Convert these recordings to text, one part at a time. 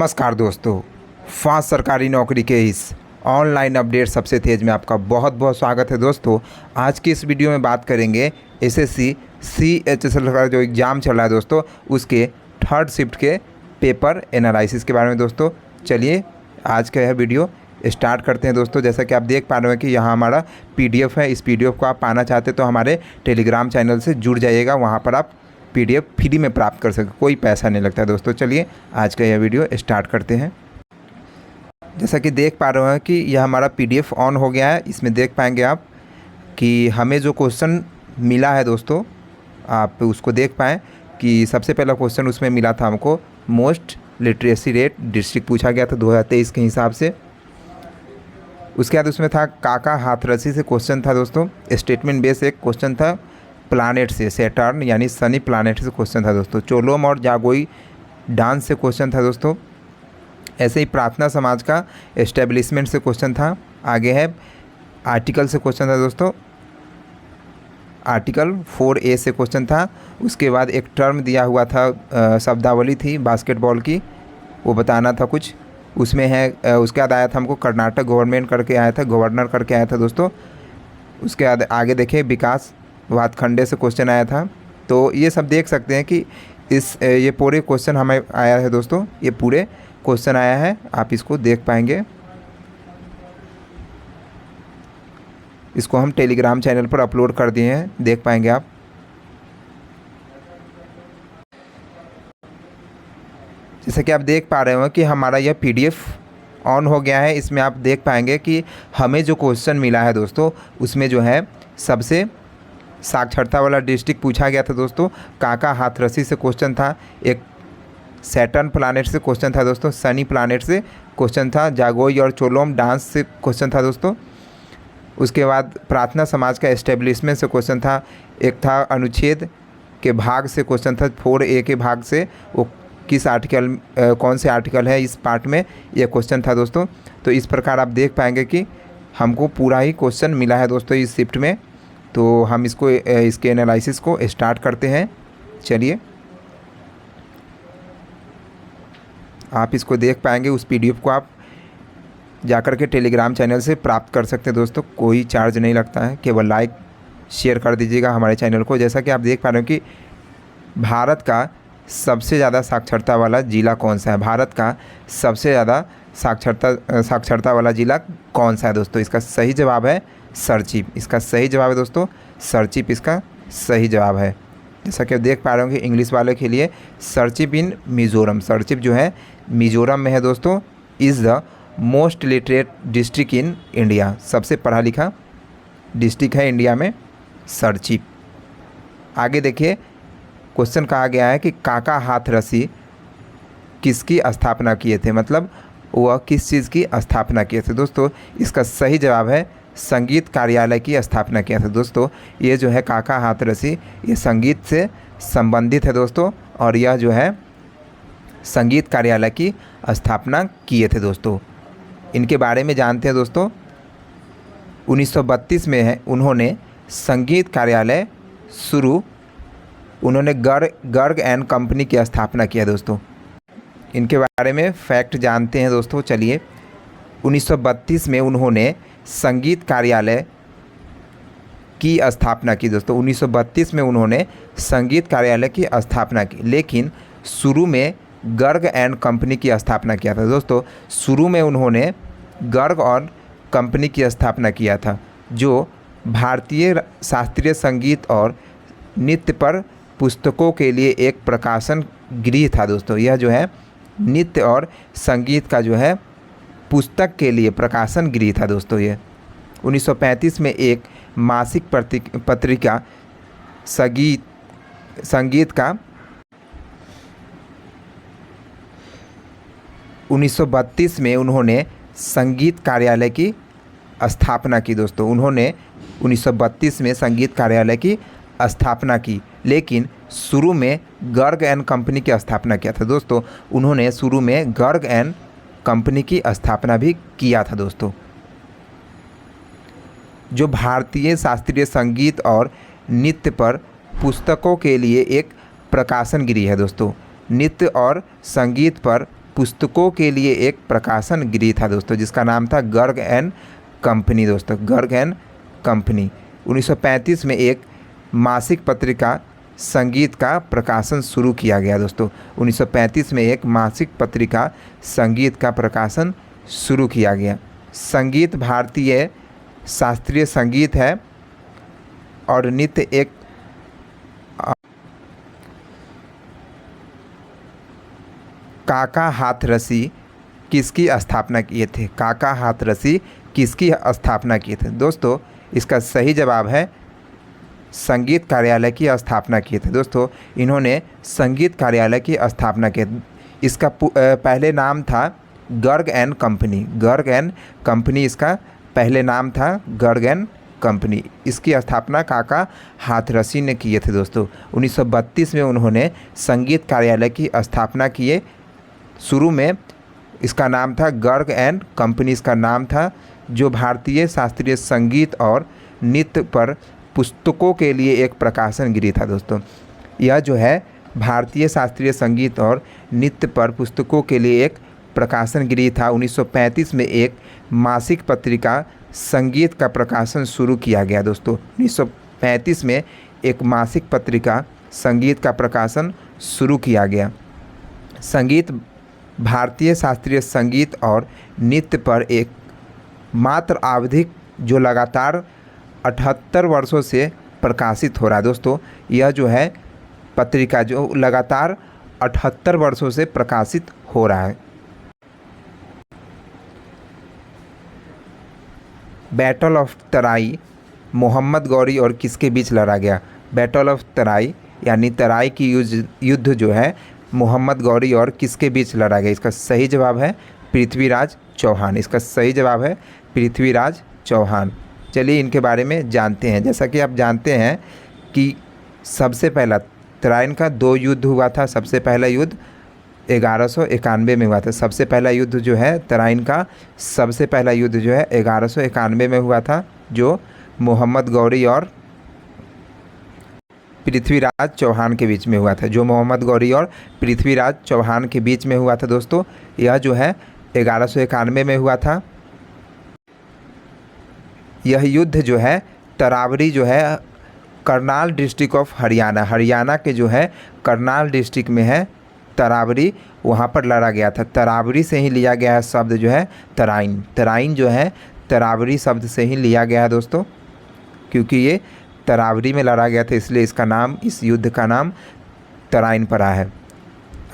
नमस्कार दोस्तों, फास्ट सरकारी नौकरी के इस ऑनलाइन अपडेट सबसे तेज़ में आपका बहुत बहुत स्वागत है। दोस्तों, आज की इस वीडियो में बात करेंगे एसएससी CHSL का जो एग्ज़ाम चल रहा है दोस्तों, उसके थर्ड शिफ्ट के पेपर एनालिसिस के बारे में। दोस्तों चलिए आज का यह वीडियो स्टार्ट करते हैं। दोस्तों जैसा कि आप देख पा रहे हैं कि यहाँ हमारा PDF है। इस PDF को आप पाना चाहते तो हमारे टेलीग्राम चैनल से जुड़ जाइएगा, वहाँ पर आप PDF फ्री में प्राप्त कर सकते, कोई पैसा नहीं लगता है। दोस्तों चलिए आज का यह वीडियो स्टार्ट करते हैं। जैसा कि देख पा रहे हैं कि यह हमारा PDF ऑन हो गया है। इसमें देख पाएंगे आप कि हमें जो क्वेश्चन मिला है दोस्तों, आप उसको देख पाएँ कि सबसे पहला क्वेश्चन उसमें मिला था हमको, मोस्ट लिटरेसी रेट डिस्ट्रिक्ट पूछा गया था 2023 के हिसाब से। उसके बाद उसमें था काका हाथरसी से क्वेश्चन था दोस्तों। स्टेटमेंट बेस एक क्वेश्चन था, प्लानेट से सैटर्न यानी शनि प्लानेट से क्वेश्चन था दोस्तों। चोलोम और जागोई डांस से क्वेश्चन था दोस्तों। ऐसे ही प्रार्थना समाज का एस्टेब्लिशमेंट से क्वेश्चन था। आगे है आर्टिकल से क्वेश्चन था दोस्तों, आर्टिकल 4A से क्वेश्चन था। उसके बाद एक टर्म दिया हुआ था, शब्दावली थी बास्केटबॉल की, वो बताना था कुछ उसमें है। उसके बाद आया था हमको कर्नाटक गवर्नमेंट करके आया था, गवर्नर करके आया था दोस्तों। उसके बाद आगे देखें विकास वातखंडे से क्वेश्चन आया था। तो ये सब देख सकते हैं कि ये पूरे क्वेश्चन हमें आया है दोस्तों, ये पूरे क्वेश्चन आया है, आप इसको देख पाएंगे। इसको हम टेलीग्राम चैनल पर अपलोड कर दिए हैं, देख पाएंगे आप। जैसे कि आप देख पा रहे हो कि हमारा यह PDF ऑन हो गया है। इसमें आप देख पाएंगे कि हमें जो क्वेश्चन मिला है दोस्तों, उसमें जो है सबसे साक्षरता वाला डिस्ट्रिक्ट पूछा गया था दोस्तों। काका हाथरसी से क्वेश्चन था। एक सैटर्न प्लानेट से क्वेश्चन था दोस्तों। शनि प्लानेट से क्वेश्चन था। जागोई और चोलोम डांस से क्वेश्चन था दोस्तों। उसके बाद प्रार्थना समाज का एस्टेब्लिशमेंट से क्वेश्चन था। एक था अनुच्छेद के भाग से क्वेश्चन था, 4A के भाग से, वो किस आर्टिकल कौन से आर्टिकल है इस पार्ट में, यह क्वेश्चन था दोस्तों। तो इस प्रकार आप देख पाएंगे कि हमको पूरा ही क्वेश्चन मिला है दोस्तों इस शिफ्ट में। तो हम इसके एनालिसिस को स्टार्ट करते हैं। चलिए आप इसको देख पाएंगे। उस PDF को आप जाकर के टेलीग्राम चैनल से प्राप्त कर सकते हैं दोस्तों, कोई चार्ज नहीं लगता है, केवल लाइक शेयर कर दीजिएगा हमारे चैनल को। जैसा कि आप देख पा रहे हो कि भारत का सबसे ज़्यादा साक्षरता वाला ज़िला कौन सा है, भारत का सबसे ज़्यादा साक्षरता वाला ज़िला कौन सा है दोस्तों, इसका सही जवाब है सरचिप। इसका सही जवाब है दोस्तों सरचिप, इसका सही जवाब है। जैसा कि आप देख पा रहे होंगे इंग्लिश वाले के लिए सरचिप इन मिज़ोरम, सरचिप जो है मिज़ोरम में है दोस्तों। Is the most literate district in India, सबसे पढ़ा लिखा डिस्ट्रिक्ट है इंडिया में सरचिप। आगे देखिए क्वेश्चन कहा गया है कि काका हाथरसी किसकी स्थापना किए थे, मतलब वह किस चीज़ की स्थापना किए थे दोस्तों। इसका सही जवाब है संगीत कार्यालय की स्थापना किया था दोस्तों। ये जो है काका हाथरसी, ये संगीत से संबंधित है दोस्तों, और यह जो है संगीत कार्यालय की स्थापना किए थे दोस्तों। इनके बारे में जानते हैं दोस्तों। 1932 में है उन्होंने संगीत कार्यालय शुरू, उन्होंने गर्ग एंड कंपनी की स्थापना किया दोस्तों। इनके बारे में फैक्ट जानते हैं दोस्तों। चलिए 1932 में उन्होंने संगीत कार्यालय की स्थापना की दोस्तों। 1932 में उन्होंने संगीत कार्यालय की स्थापना की, लेकिन शुरू में गर्ग एंड कंपनी की स्थापना किया था दोस्तों। शुरू में उन्होंने गर्ग और कंपनी की स्थापना किया था, जो भारतीय शास्त्रीय संगीत और नृत्य पर पुस्तकों के लिए एक प्रकाशन गृह था दोस्तों। यह जो है नृत्य और संगीत का जो है पुस्तक के लिए प्रकाशन गृह था दोस्तों। ये 1935 में एक मासिक पत्रिका संगीत का 1932 में उन्होंने संगीत कार्यालय की स्थापना की दोस्तों। उन्होंने 1932 में संगीत कार्यालय की स्थापना की, लेकिन शुरू में गर्ग एंड कंपनी की स्थापना किया था दोस्तों। उन्होंने शुरू में गर्ग एंड कंपनी की स्थापना भी किया था दोस्तों, जो भारतीय शास्त्रीय संगीत और नृत्य पर पुस्तकों के लिए एक प्रकाशन गृह है दोस्तों। नृत्य और संगीत पर पुस्तकों के लिए एक प्रकाशन गृह था दोस्तों, जिसका नाम था गर्ग एंड कंपनी दोस्तों, गर्ग एंड कंपनी। 1935 में एक मासिक पत्रिका संगीत का प्रकाशन शुरू किया गया दोस्तों। 1935 में एक मासिक पत्रिका संगीत का प्रकाशन शुरू किया गया। संगीत भारतीय शास्त्रीय संगीत है और नृत्य एक काका हाथरसी किसकी स्थापना किए थे? काका हाथरसी किसकी स्थापना किए थे दोस्तों? इसका सही जवाब है संगीत कार्यालय की स्थापना किए थे दोस्तों। इन्होंने संगीत कार्यालय की स्थापना की। इसका पहले नाम था Garg and company, Garg and company इसका पहले नाम था, गर्ग एंड कंपनी। इसकी स्थापना काका हाथरसी ने किए थे दोस्तों। 1932 में उन्होंने संगीत कार्यालय की स्थापना किए। शुरू में इसका नाम था गर्ग एंड कंपनी, इसका नाम था, जो भारतीय शास्त्रीय संगीत और नृत्य पर पुस्तकों के लिए एक प्रकाशन गृह था दोस्तों। यह जो है भारतीय शास्त्रीय संगीत और नृत्य पर पुस्तकों के लिए एक प्रकाशन गृह था। 1935 में एक मासिक पत्रिका संगीत का प्रकाशन शुरू किया गया दोस्तों। 1935 में एक मासिक पत्रिका संगीत का प्रकाशन शुरू किया गया। संगीत भारतीय शास्त्रीय संगीत और नृत्य पर एक मात्र आवधिक जो लगातार 78 वर्षों से प्रकाशित हो रहा है दोस्तों। यह जो है पत्रिका जो लगातार 78 वर्षों से प्रकाशित हो रहा है। बैटल ऑफ तराई मोहम्मद गौरी और किसके बीच लड़ा गया? बैटल ऑफ तराई यानी तराई की युद्ध जो है मोहम्मद गौरी और किसके बीच लड़ा गया? इसका सही जवाब है पृथ्वीराज चौहान। इसका सही जवाब है पृथ्वीराज चौहान। चलिए इनके बारे में जानते हैं। जैसा कि आप जानते हैं कि सबसे पहला तराइन का 2 युद्ध हुआ था। सबसे पहला युद्ध 1191 में हुआ था। सबसे पहला युद्ध जो है तराइन का सबसे पहला युद्ध जो है 1191 में हुआ था, जो मोहम्मद गौरी और पृथ्वीराज चौहान के बीच में हुआ था, जो मोहम्मद गौरी और पृथ्वीराज चौहान के बीच में हुआ था दोस्तों। यह जो है 1191 में हुआ था। यह युद्ध जो है तरावरी जो है करनाल डिस्ट्रिक्ट ऑफ हरियाणा, हरियाणा के जो है करनाल डिस्ट्रिक्ट में है तरावरी, वहाँ पर लड़ा गया था। तरावरी से ही लिया गया है शब्द जो है तराइन। तराइन जो है तरावरी शब्द से ही लिया गया है दोस्तों, क्योंकि ये तरावरी में लड़ा गया था, इसलिए इसका नाम, इस युद्ध का नाम तराइन पड़ा है।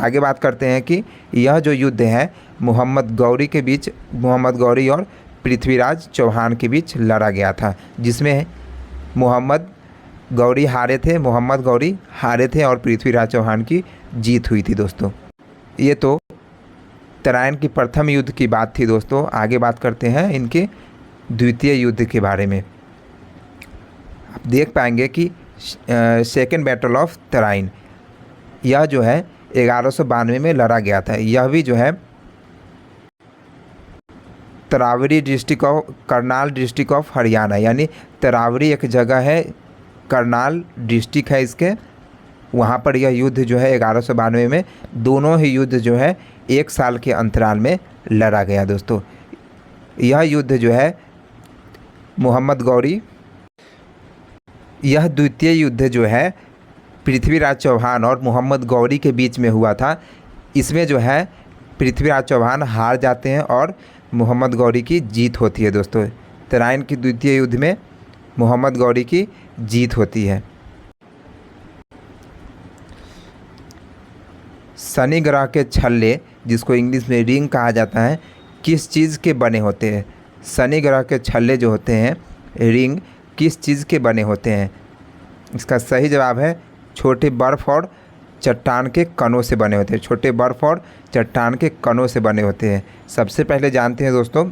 आगे बात करते हैं कि यह जो युद्ध है मोहम्मद गौरी के बीच, मोहम्मद गौरी और पृथ्वीराज चौहान के बीच लड़ा गया था, जिसमें मोहम्मद गौरी हारे थे, मोहम्मद गौरी हारे थे और पृथ्वीराज चौहान की जीत हुई थी दोस्तों। ये तो तराइन की प्रथम युद्ध की बात थी दोस्तों। आगे बात करते हैं इनके द्वितीय युद्ध के बारे में। आप देख पाएंगे कि सेकेंड बैटल ऑफ तराइन, यह जो है 1192 में लड़ा गया था। यह भी जो है Taraori district of Karnal district of Haryana, यानी तरावरी एक जगह है, करनाल डिस्ट्रिक्ट है इसके, वहाँ पर यह युद्ध जो है 1192 में, दोनों ही युद्ध जो है 1 साल के अंतराल में लड़ा गया दोस्तों। यह युद्ध जो है मोहम्मद गौरी, यह द्वितीय युद्ध जो है पृथ्वीराज चौहान और मोहम्मद गौरी के बीच में हुआ था। इसमें जो है पृथ्वीराज चौहान हार जाते हैं और मोहम्मद गौरी की जीत होती है दोस्तों। तराइन की द्वितीय युद्ध में मोहम्मद गौरी की जीत होती है। शनि ग्रह के छल्ले, जिसको इंग्लिश में रिंग कहा जाता है, किस चीज़ के बने होते हैं? शनि ग्रह के छल्ले जो होते हैं रिंग, किस चीज़ के बने होते हैं? इसका सही जवाब है छोटे बर्फ़ और चट्टान के कणों से बने होते हैं। छोटे बर्फ़ और चट्टान के कणों से बने होते हैं। सबसे पहले जानते हैं दोस्तों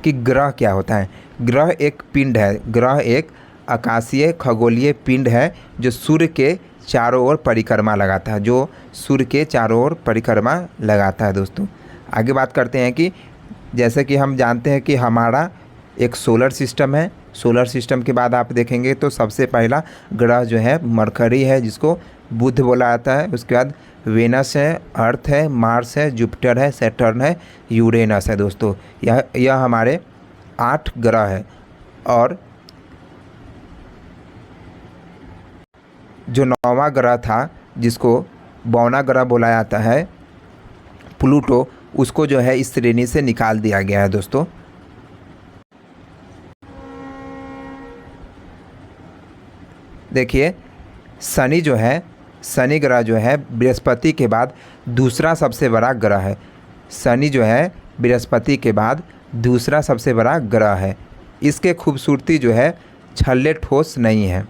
कि ग्रह क्या होता है। ग्रह एक पिंड है, ग्रह एक आकाशीय खगोलीय पिंड है जो सूर्य के चारों ओर परिक्रमा लगाता है, जो सूर्य के चारों ओर परिक्रमा लगाता है दोस्तों। आगे बात करते हैं कि जैसे कि हम जानते हैं कि हमारा एक सोलर सिस्टम है। सोलर सिस्टम के बाद आप देखेंगे तो सबसे पहला ग्रह जो है मरकरी है, जिसको बुध बोला जाता है। उसके बाद वेनस है, अर्थ है, मार्स है, जुपिटर है, सैटर्न है, यूरेनस है दोस्तों। यह हमारे 8 ग्रह है। और जो 9वां ग्रह था, जिसको 52वां ग्रह बोला जाता है, प्लूटो, उसको जो है इस श्रेणी से निकाल दिया गया है दोस्तों। देखिए शनि जो है, शनि ग्रह जो है बृहस्पति के बाद दूसरा सबसे बड़ा ग्रह है। शनि जो है बृहस्पति के बाद दूसरा सबसे बड़ा ग्रह है। इसके खूबसूरती जो है छल्ले ठोस नहीं है,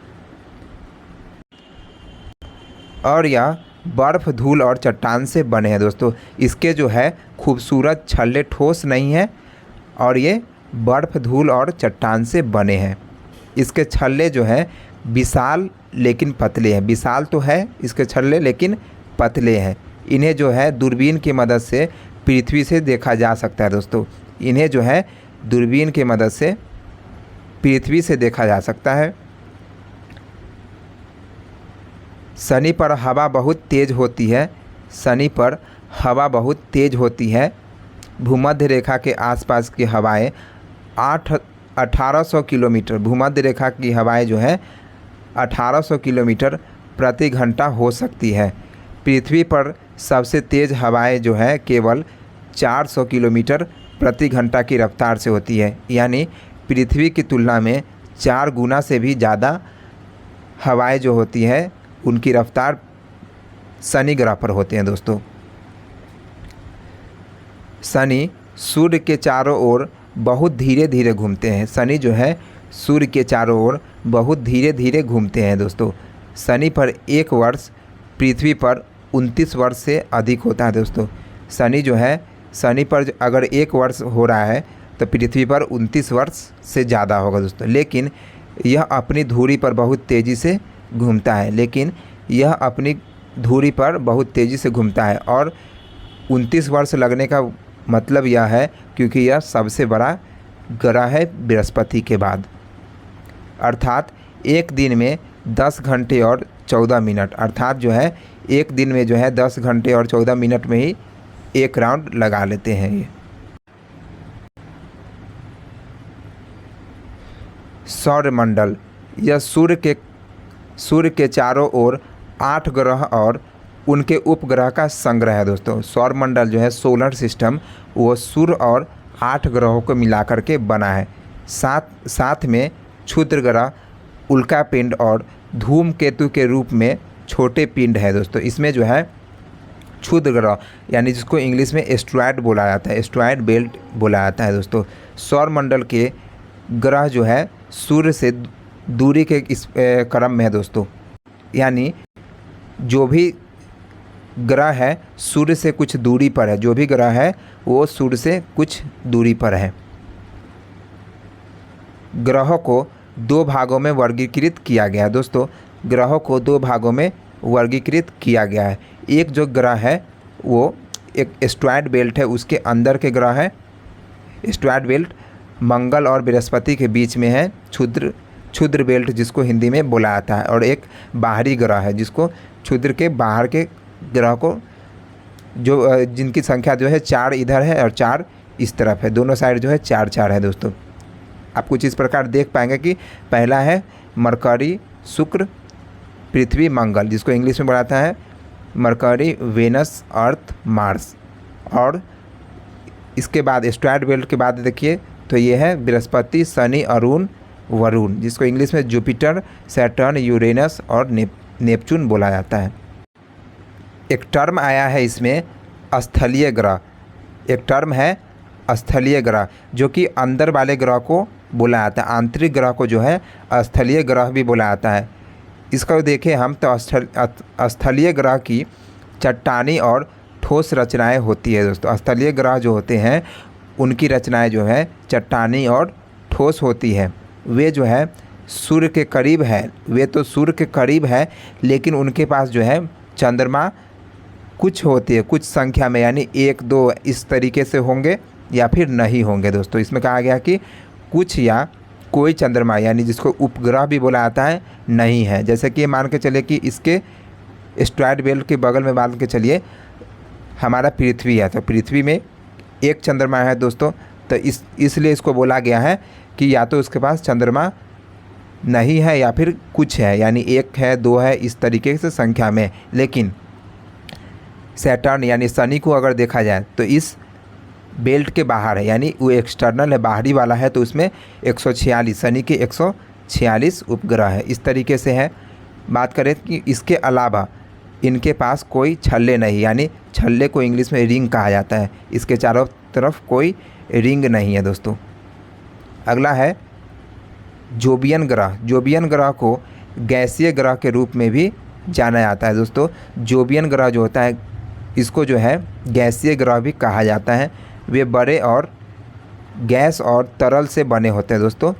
और यह बर्फ़, धूल और चट्टान से बने हैं दोस्तों। इसके जो है खूबसूरत छल्ले ठोस नहीं है, और ये बर्फ़, धूल और चट्टान से बने हैं। इसके छल्ले जो हैं विशाल लेकिन पतले हैं। विशाल तो है इसके छल्ले, लेकिन पतले हैं। इन्हें जो है दूरबीन की मदद से पृथ्वी से देखा जा सकता है दोस्तों। इन्हें जो है दूरबीन की मदद से पृथ्वी से देखा जा सकता है। शनि पर हवा बहुत तेज़ होती है। शनि पर हवा बहुत तेज़ होती है। भूमध्य रेखा के आसपास की हवाएं 1800 किलोमीटर, भूमध्य रेखा की हवाएं जो है 1800 किलोमीटर प्रति घंटा हो सकती है। पृथ्वी पर सबसे तेज़ हवाएं जो है केवल 400 किलोमीटर प्रति घंटा की रफ्तार से होती है। यानी पृथ्वी की तुलना में 4 गुना से भी ज़्यादा हवाएं जो होती हैं उनकी रफ्तार शनि ग्रह पर होते हैं दोस्तों। शनि सूर्य के चारों ओर बहुत धीरे धीरे घूमते हैं। शनि जो है सूर्य के चारों ओर बहुत धीरे धीरे घूमते हैं दोस्तों। शनि पर एक वर्ष पृथ्वी पर 29 वर्ष से अधिक होता है दोस्तों। शनि जो है, शनि पर अगर एक वर्ष हो रहा है तो पृथ्वी पर 29 वर्ष से ज़्यादा होगा दोस्तों। लेकिन यह अपनी धुरी पर बहुत तेज़ी से घूमता है, लेकिन यह अपनी धुरी पर बहुत तेज़ी से घूमता है। और 29 वर्ष लगने का मतलब यह है क्योंकि यह सबसे बड़ा ग्रह है बृहस्पति के बाद। अर्थात एक दिन में 10 घंटे और 14 मिनट, अर्थात जो है एक दिन में जो है 10 घंटे और 14 मिनट में ही एक राउंड लगा लेते हैं ये। सौरमंडल, यह सूर्य के चारों ओर 8 ग्रह और उनके उपग्रह का संग्रह है दोस्तों। सौरमंडल जो है सोलर सिस्टम, वो सूर्य और 8 ग्रहों को मिलाकर के बना है। साथ में क्षुद्र ग्रह, उल्का पिंड और धूमकेतु के रूप में छोटे पिंड है दोस्तों। इसमें जो है क्षुद्र ग्रह, यानी जिसको इंग्लिश में एस्ट्रॉयड बोला जाता है, एस्ट्रॉयड बेल्ट बोला जाता है दोस्तों। सौरमंडल के ग्रह जो है सूर्य से दूरी के इस क्रम में है दोस्तों। यानी जो भी ग्रह है सूर्य से कुछ दूरी पर है, जो भी ग्रह है वो सूर्य से कुछ दूरी पर है। ग्रहों को 2 भागों में वर्गीकृत किया गया है दोस्तों। ग्रहों को 2 भागों में वर्गीकृत किया गया है। एक जो ग्रह है वो एक एस्ट्रॉयड बेल्ट है, उसके अंदर के ग्रह है। एस्ट्रॉयड बेल्ट मंगल और बृहस्पति के बीच में है, क्षुद्र बेल्ट जिसको हिंदी में बोला जाता है। और एक बाहरी ग्रह है जिसको क्षुद्र के बाहर के ग्रह को जो जिनकी संख्या जो है 4 इधर है और 4 इस तरफ है, दोनों साइड जो है 4-4 है दोस्तों। आप कुछ इस प्रकार देख पाएंगे कि पहला है मरकरी, शुक्र, पृथ्वी, मंगल, जिसको इंग्लिश में बताता है मरकरी, वेनस, अर्थ, मार्स। और इसके बाद एस्ट्रॉयड बेल्ट के बाद देखिए तो ये है बृहस्पति, शनि, अरुण, वरुण, जिसको इंग्लिश में जुपिटर, सैटर्न, यूरेनस और नेपच्यून बोला जाता है। एक टर्म आया है इसमें स्थलीय ग्रह, एक टर्म है स्थलीय ग्रह, जो कि अंदर वाले ग्रह को बोला जाता है। आंतरिक ग्रह को जो है स्थलीय ग्रह भी बोला जाता है। इसका देखें हम तो स्थलीय ग्रह की चट्टानी और ठोस रचनाएं होती है दोस्तों। स्थलीय ग्रह जो होते हैं उनकी रचनाएं जो है चट्टानी और ठोस होती है। वे जो है सूर्य के करीब है, वे तो सूर्य के करीब है, लेकिन उनके पास जो है चंद्रमा कुछ होती है, कुछ संख्या में, यानी 1-2 इस तरीके से होंगे या फिर नहीं होंगे दोस्तों। इसमें कहा गया कि कुछ या कोई चंद्रमा, यानी जिसको उपग्रह भी बोला जाता है, नहीं है। जैसे कि मान के चले कि इसके एस्ट्रॉयड बेल्ट के बगल में मान के चलिए हमारा पृथ्वी है, तो पृथ्वी में एक चंद्रमा है दोस्तों, तो इसलिए इसको बोला गया है कि या तो उसके पास चंद्रमा नहीं है या फिर कुछ है, यानी एक है, दो है, इस तरीके से संख्या में। लेकिन सैटर्न यानी शनि को अगर देखा जाए तो इस बेल्ट के बाहर है, यानी वो एक्सटर्नल है, बाहरी वाला है, तो उसमें 146 शनि के 146 उपग्रह है। इस तरीके से है। बात करें कि इसके अलावा इनके पास कोई छल्ले नहीं, यानी छल्ले को इंग्लिश में रिंग कहा जाता है। इसके चारों तरफ कोई रिंग नहीं है दोस्तों। अगला है जोबियन ग्रह। जोबियन ग्रह को गैसीय ग्रह के रूप में भी जाना जाता है दोस्तों। जोबियन ग्रह जो होता है इसको जो है गैसीय ग्रह भी कहा जाता है। वे बड़े और गैस और तरल से बने होते हैं दोस्तों।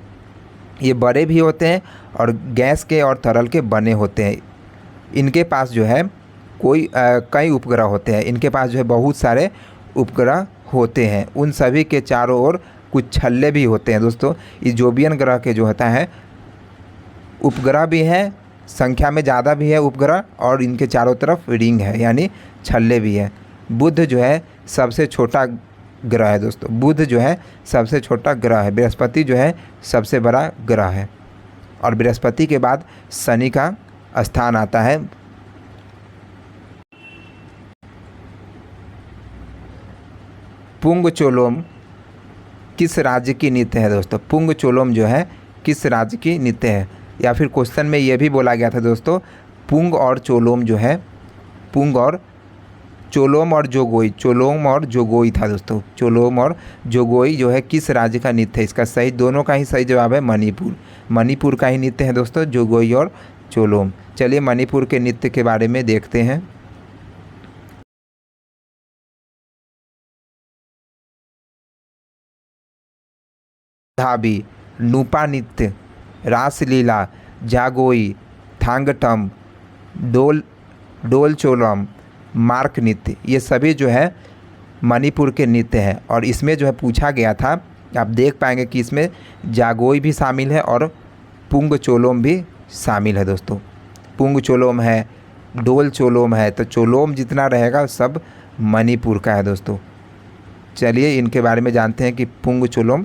ये बड़े भी होते हैं और गैस के और तरल के बने होते हैं। इनके पास जो है कई उपग्रह होते हैं। इनके पास जो है बहुत सारे उपग्रह होते हैं। उन सभी के चारों ओर कुछ छल्ले भी होते हैं दोस्तों। इस जोबियन ग्रह के जो होता है उपग्रह भी है, संख्या में ज़्यादा भी है उपग्रह, और इनके चारों तरफ रिंग है, यानी छल्ले भी है। बुध जो है सबसे छोटा ग्रह है दोस्तों। बुध जो है सबसे छोटा ग्रह है। बृहस्पति जो है सबसे बड़ा ग्रह है, और बृहस्पति के बाद शनि का स्थान आता है। पुंग चोलोम किस राज्य की नृत्य है दोस्तों? पुंग चोलोम जो है किस राज्य की नृत्य है? या फिर क्वेश्चन में ये भी बोला गया था दोस्तों, पुंग और चोलोम जो है, पुंग और चोलोम और जोगोई, चोलोम और जोगोई था दोस्तों। चोलोम और जोगोई जो है किस राज्य का नृत्य है? इसका सही, दोनों का ही सही जवाब है मणिपुर। मणिपुर का ही नृत्य है दोस्तों जोगोई और चोलोम। चलिए मणिपुर के नृत्य के बारे में देखते हैं। धाबी, नूपा नृत्य, रासलीला, जागोई, थांगटम, डोल चोलम, मार्क नृत्य, ये सभी जो है मणिपुर के नृत्य हैं। और इसमें जो है पूछा गया था, आप देख पाएंगे कि इसमें जागोई भी शामिल है और पुंग चोलोम भी शामिल है दोस्तों। पुंग चोलोम है, डोल चोलोम है, तो चोलोम जितना रहेगा सब मणिपुर का है दोस्तों। चलिए इनके बारे में जानते हैं कि पुंग चोलोम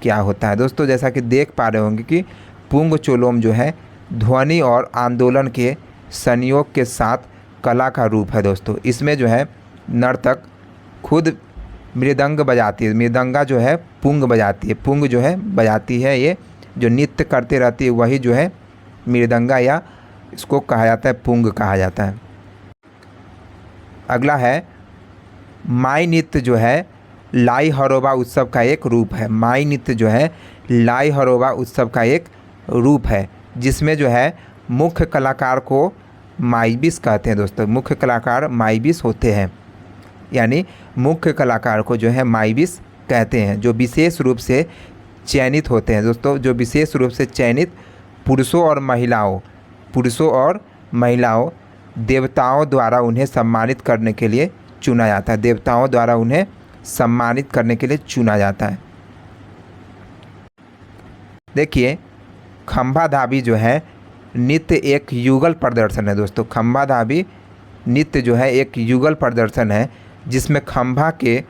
क्या होता है दोस्तों। जैसा कि देख पा रहे होंगे कि पुंग चोलोम जो है ध्वनि और आंदोलन के संयोग के साथ कला का रूप है दोस्तों। इसमें जो है नर्तक खुद मृदंग बजाती है, मृदंगा जो है पुंग बजाती है, पुंग जो है बजाती है, ये जो नृत्य करते रहती है वही जो है मृदंगा, या इसको कहा जाता है पुंग कहा जाता है। अगला है माई नृत्य जो है लाई हरोबा उत्सव का एक रूप है। माई नृत्य जो है लाई हरोबा उत्सव का एक रूप है, जिसमें जो है मुख्य कलाकार को माईबिस कहते हैं दोस्तों। मुख्य कलाकार माईबिस होते हैं, यानी मुख्य कलाकार को जो है माईबिस कहते हैं, जो विशेष रूप से चयनित होते हैं दोस्तों। जो विशेष रूप से चयनित पुरुषों और महिलाओं देवताओं द्वारा उन्हें सम्मानित करने के लिए चुना जाता है। देवताओं द्वारा उन्हें सम्मानित करने के लिए चुना जाता है। देखिए खंभा धाबी जो है नृत्य एक युगल प्रदर्शन है दोस्तों। खंभा धाबी नृत्य जो है एक युगल प्रदर्शन है, जिसमें खंभा के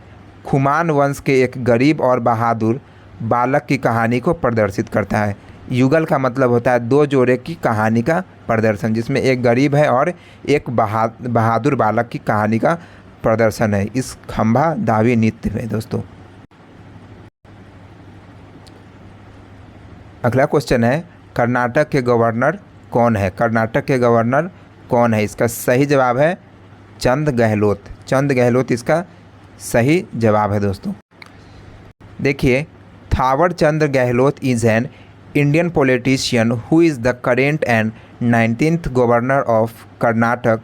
खुमान वंश के एक गरीब और बहादुर बालक की कहानी को प्रदर्शित करता है। युगल का मतलब होता है दो जोड़े की कहानी का प्रदर्शन, जिसमें एक गरीब है और एक बहादुर बालक की कहानी का प्रदर्शन है इस खंभा धाबी नृत्य में दोस्तों। अगला क्वेश्चन है कर्नाटक के गवर्नर कौन है? कर्नाटक के गवर्नर कौन है? इसका सही जवाब है चंद गहलोत। चंद गहलोत इसका सही जवाब है दोस्तों। देखिए Thawar Chand Gehlot is an Indian politician who is the current and 19th governor of Karnataka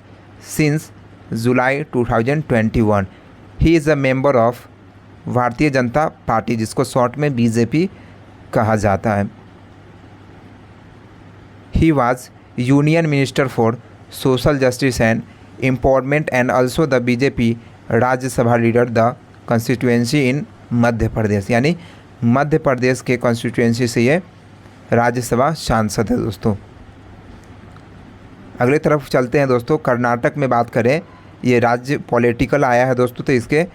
since July 2021। He is a member of Bharatiya Janata party, जिसको शॉर्ट में बीजेपी कहा जाता है। He was Union Minister for Social Justice and Empowerment and also the BJP Rajya Sabha leader the constituency in Madhya Pradesh, यानी मध्य प्रदेश के constituency से ये राज्यसभा सांसद है दोस्तों। अगले तरफ चलते हैं दोस्तों। कर्नाटक में बात करें, ये राज्य पॉलिटिकल आया है दोस्तों, तो इसके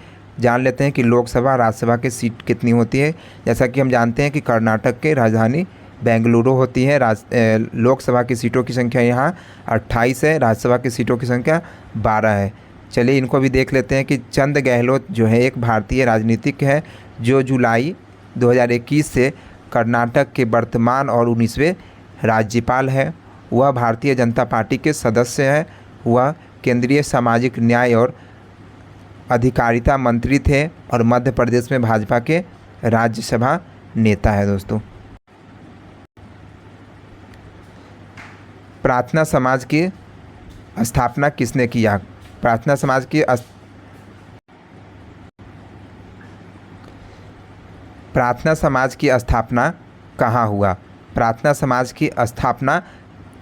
जान लेते हैं कि लोकसभा राज्यसभा की सीट कितनी होती है। जैसा कि हम जानते हैं कि कर्नाटक के राजधानी बेंगलुरु होती है। लोकसभा की सीटों की संख्या यहाँ 28 है, राज्यसभा की सीटों की संख्या 12 है। चलिए इनको भी देख लेते हैं कि चंद गहलोत जो है एक भारतीय राजनीतिक है जो जुलाई 2021 से कर्नाटक के वर्तमान और 19वें राज्यपाल है। वह भारतीय जनता पार्टी के सदस्य है। वह केंद्रीय सामाजिक न्याय और अधिकारिता मंत्री थे और मध्य प्रदेश में भाजपा के राज्यसभा नेता है दोस्तों। प्रार्थना समाज की स्थापना किसने किया? प्रार्थना समाज की स्थापना कहाँ हुआ? प्रार्थना समाज की स्थापना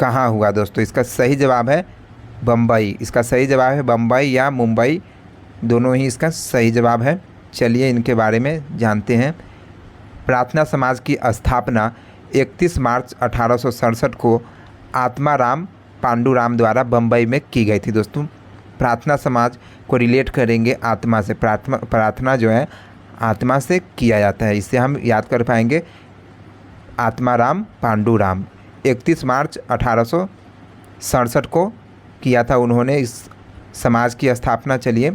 कहाँ हुआ दोस्तों? इसका सही जवाब है बम्बई। इसका सही जवाब है बम्बई या मुंबई, दोनों ही इसका सही जवाब है। चलिए इनके बारे में जानते हैं। प्रार्थना समाज की स्थापना 31 मार्च 1867 को आत्माराम पांडुराम द्वारा बम्बई में की गई थी दोस्तों। प्रार्थना समाज को रिलेट करेंगे आत्मा से। प्रार्थना जो है आत्मा से किया जाता है, इससे हम याद कर पाएंगे आत्माराम पांडुराम। 31 मार्च 1867 को किया था उन्होंने इस समाज की स्थापना। चलिए,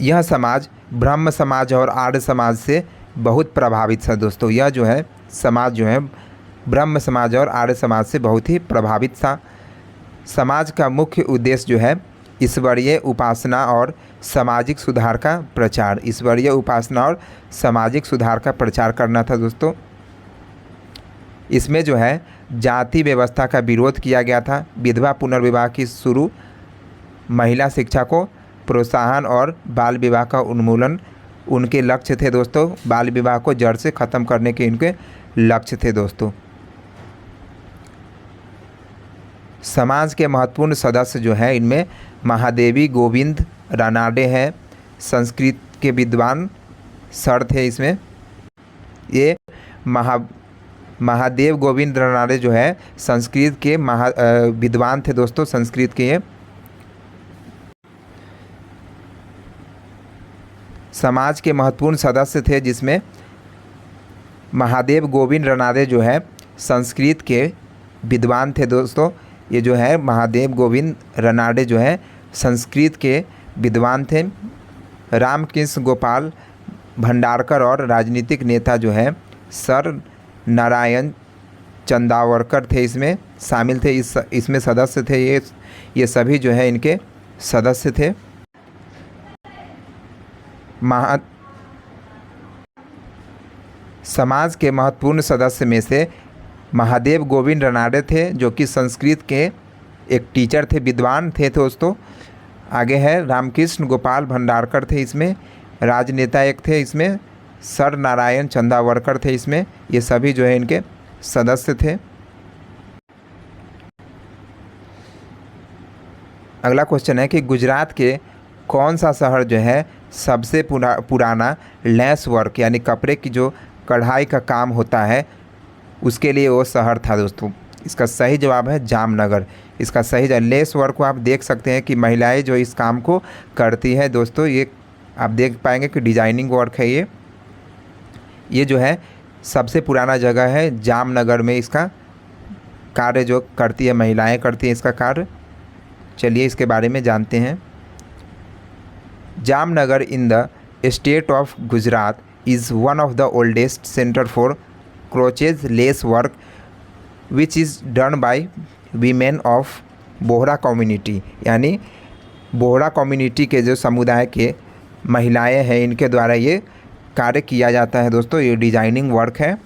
यह समाज ब्रह्म समाज और आर्य समाज से बहुत प्रभावित था दोस्तों। यह जो है समाज जो है ब्रह्म समाज और आर्य समाज से बहुत ही प्रभावित था। समाज का मुख्य उद्देश्य जो है ईश्वरीय उपासना और सामाजिक सुधार का प्रचार, ईश्वरीय उपासना और सामाजिक सुधार का प्रचार करना था दोस्तों। इसमें जो है जाति व्यवस्था का विरोध किया गया था, विधवा पुनर्विवाह की शुरू, महिला शिक्षा को प्रोत्साहन और बाल विवाह का उन्मूलन उनके लक्ष्य थे दोस्तों। बाल विवाह को जड़ से ख़त्म करने के इनके लक्ष्य थे दोस्तों। समाज के महत्वपूर्ण सदस्य जो हैं इनमें महादेवी गोविंद रानाडे हैं, संस्कृत के विद्वान सर थे इसमें। ये महादेव गोविंद रानाडे जो है संस्कृत के विद्वान थे दोस्तों, संस्कृत के। ये समाज के महत्वपूर्ण सदस्य थे जिसमें महादेव गोविंद रानाडे जो है संस्कृत के विद्वान थे दोस्तों। ये जो है महादेव गोविंद रानाडे जो है संस्कृत के विद्वान थे। रामकृष्ण गोपाल भंडारकर और राजनीतिक नेता जो है सर नारायण चंदावरकर थे, इसमें शामिल थे, इसमें सदस्य थे। ये सभी जो है इनके सदस्य थे। समाज के महत्वपूर्ण सदस्य में से महादेव गोविंद रानाडे थे जो कि संस्कृत के एक टीचर थे, विद्वान थे दोस्तों। आगे है रामकृष्ण गोपाल भंडारकर थे, इसमें राजनेता एक थे, इसमें सर नारायण चंदावरकर थे, इसमें ये सभी जो है इनके सदस्य थे। अगला क्वेश्चन है कि गुजरात के कौन सा शहर जो है सबसे पुराना लेस वर्क यानी कपड़े की जो कढ़ाई का काम होता है उसके लिए वो शहर था दोस्तों। इसका सही जवाब है जामनगर। इसका सही जवाब लेस वर्क को आप देख सकते हैं कि महिलाएं जो इस काम को करती है दोस्तों, ये आप देख पाएंगे कि डिजाइनिंग वर्क है। ये जो है सबसे पुराना जगह है जामनगर में, इसका कार्य जो करती है महिलाएं करती हैं इसका कार्य। चलिए इसके बारे में जानते हैं। Jamnagar in the state of Gujarat is one of the oldest centre for crochet lace work which is done by women of Bohra community, यानी बोहरा कम्युनिटी के जो समुदाय के महिलाएं हैं इनके द्वारा ये कार्य किया जाता है दोस्तों। ये डिजाइनिंग वर्क है।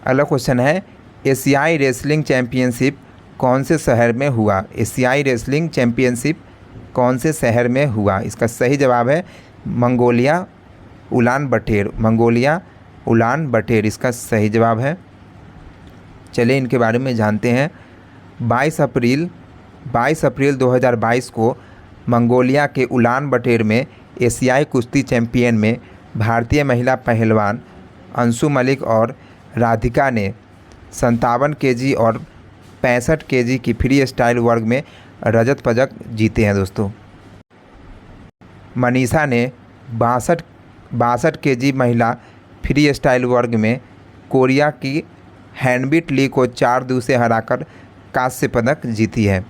अगला क्वेश्चन है एशियाई रेसलिंग चैंपियनशिप कौन से शहर में हुआ? एशियाई रेसलिंग चैंपियनशिप कौन से शहर में हुआ? इसका सही जवाब है मंगोलिया उलान बटेर। मंगोलिया उलान बटेर इसका सही जवाब है। चलिए इनके बारे में जानते हैं। 22 अप्रैल 2022 को मंगोलिया के उलान बटेर में एशियाई कुश्ती चैंपियन में भारतीय महिला पहलवान अंशु मलिक और राधिका ने 57 केजी और 65 केजी की फ्री स्टाइल वर्ग में रजत पदक जीते हैं दोस्तों। मनीषा ने 62 केजी महिला फ्री स्टाइल वर्ग में कोरिया की हैनबिट ली को 4-2 से हराकर कांस्य पदक जीती है।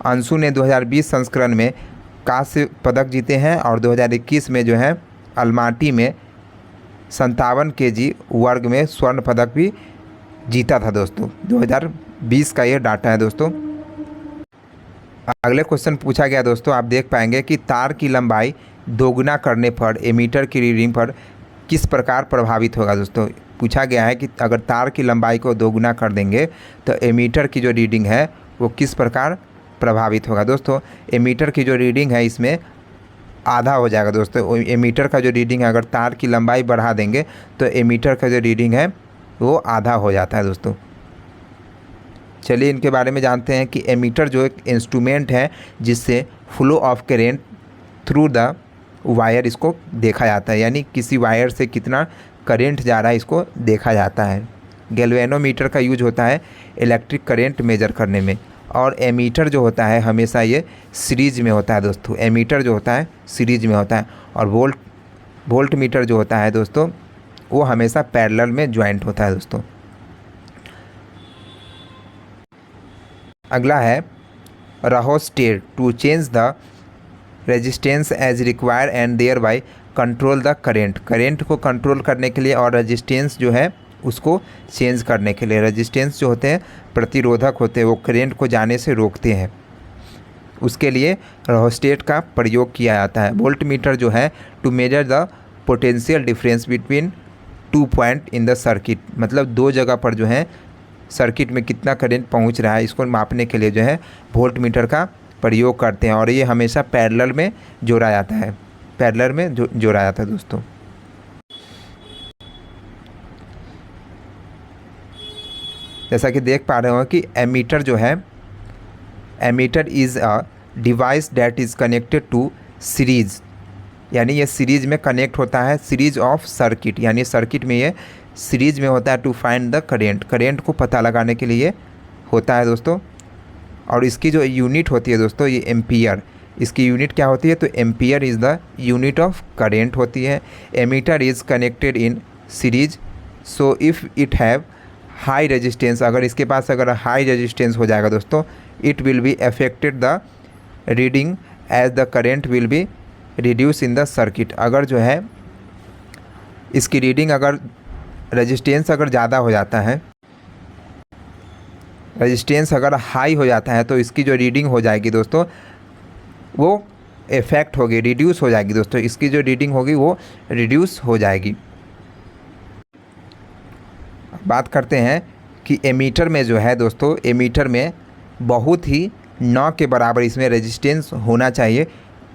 अंशु ने 2020 संस्करण में कांस्य पदक जीते हैं और 2021 में जो है अलमाटी में 57 केजी वर्ग में स्वर्ण पदक भी जीता था दोस्तों। 2020 का ये डाटा है दोस्तों। अगले क्वेश्चन पूछा गया दोस्तों, आप देख पाएंगे कि तार की लंबाई दोगुना करने पर एमीटर की रीडिंग पर किस प्रकार प्रभावित होगा दोस्तों। पूछा गया है कि अगर तार की लंबाई को दोगुना कर देंगे तो एमीटर की जो रीडिंग है वो किस प्रकार प्रभावित होगा दोस्तों। एमीटर की जो रीडिंग है इसमें आधा हो जाएगा दोस्तों। एमीटर का जो रीडिंग है, अगर तार की लंबाई बढ़ा देंगे तो एमीटर का जो रीडिंग है वो आधा हो जाता है दोस्तों। चलिए इनके बारे में जानते हैं कि एमीटर जो एक इंस्ट्रूमेंट है जिससे flow of current through the wire इसको देखा जाता है, यानी किसी वायर से कितना करंट जा रहा है इसको देखा जाता है। गैल्वेनोमीटर का यूज होता है इलेक्ट्रिक करंट मेजर करने में, और एमीटर जो होता है हमेशा ये सीरीज में होता है दोस्तों। एमीटर जो होता है सीरीज में होता है, और वोल्ट मीटर जो होता है दोस्तों वो हमेशा पैरेलल में ज्वाइंट होता है दोस्तों। अगला है rheostat to change the resistance as require and thereby control the current. Current को कंट्रोल करने के लिए और रेजिस्टेंस जो है उसको चेंज करने के लिए। रेजिस्टेंस जो होते हैं प्रतिरोधक होते हैं, वो करेंट को जाने से रोकते हैं, उसके लिए रहोस्टेट का प्रयोग किया जाता है। वोल्ट मीटर जो है to measure the potential difference between 2 point in the circuit, मतलब 2 जगह पर जो है सर्किट में कितना करंट पहुंच रहा है इसको मापने के लिए जो है वोल्ट मीटर का प्रयोग करते हैं, और ये हमेशा पैरेलल में जोड़ा जाता है, पैरेलल में जोड़ा जाता है दोस्तों। जैसा कि देख पा रहे हो कि एमीटर जो है, ammeter is a device that is connected to series, यानी ये सीरीज में कनेक्ट होता है, सीरीज ऑफ सर्किट, यानी सर्किट में ये सीरीज में होता है to find the current, current को पता लगाने के लिए होता है दोस्तों। और इसकी जो यूनिट होती है दोस्तों ये एम्पियर, इसकी यूनिट क्या होती है तो ampere is the unit of current होती है। Ammeter is connected in series, so if it have high resistance, अगर इसके पास अगर हाई रेजिस्टेंस हो जाएगा दोस्तों, it will be affected the reading as the current will be reduce in the circuit. अगर जो है इसकी रीडिंग अगर रेजिस्टेंस अगर ज़्यादा हो जाता है, रेजिस्टेंस अगर हाई हो जाता है तो इसकी जो रीडिंग हो जाएगी दोस्तों वो इफेक्ट होगी, रिड्यूस हो जाएगी दोस्तों, इसकी जो रीडिंग होगी वो रिड्यूस हो जाएगी। बात करते हैं कि एमीटर में जो है दोस्तों, एमीटर में बहुत ही 9 के बराबर इसमें रेजिस्टेंस होना चाहिए,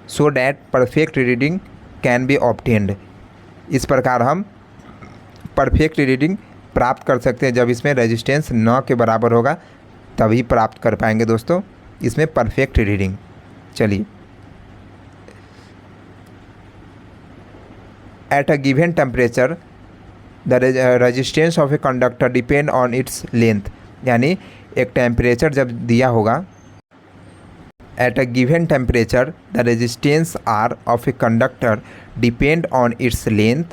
so that perfect reading can be obtained. इस प्रकार हम परफेक्ट रीडिंग प्राप्त कर सकते हैं, जब इसमें रेजिस्टेंस 9 के बराबर होगा तभी प्राप्त कर पाएंगे दोस्तों इसमें परफेक्ट रीडिंग। चलिए, at a given temperature the resistance of a conductor depend on its length, यानी एक टेम्परेचर जब दिया होगा, at a given temperature the resistance R of a conductor depend on its length,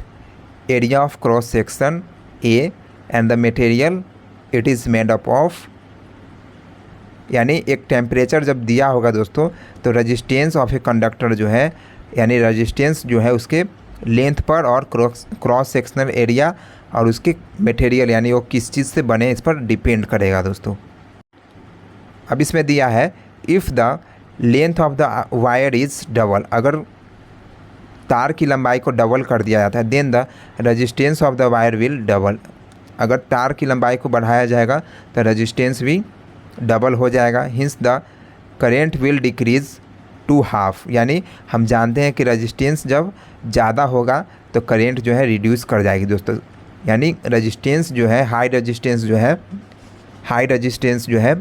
area of cross section A and the material it is made up of. यानी एक temperature जब दिया होगा दोस्तों तो रेजिस्टेंस ऑफ ए कंडक्टर जो है, यानी रेजिस्टेंस जो है उसके लेंथ पर और क्रॉस सेक्शनल एरिया और उसके मटेरियल यानी वो किस चीज़ से बने इस पर डिपेंड करेगा दोस्तों। अब इसमें दिया है if the length of the wire is double, अगर तार की लंबाई को डबल कर दिया जाता है, then the resistance of the wire will double, अगर तार की लंबाई को बढ़ाया जाएगा तो रेजिस्टेंस भी डबल हो जाएगा। Hence the current will decrease to half, यानी हम जानते हैं कि रेजिस्टेंस जब ज़्यादा होगा तो करेंट जो है रिड्यूस कर जाएगी दोस्तों, यानी रेजिस्टेंस जो है हाई रेजिस्टेंस जो है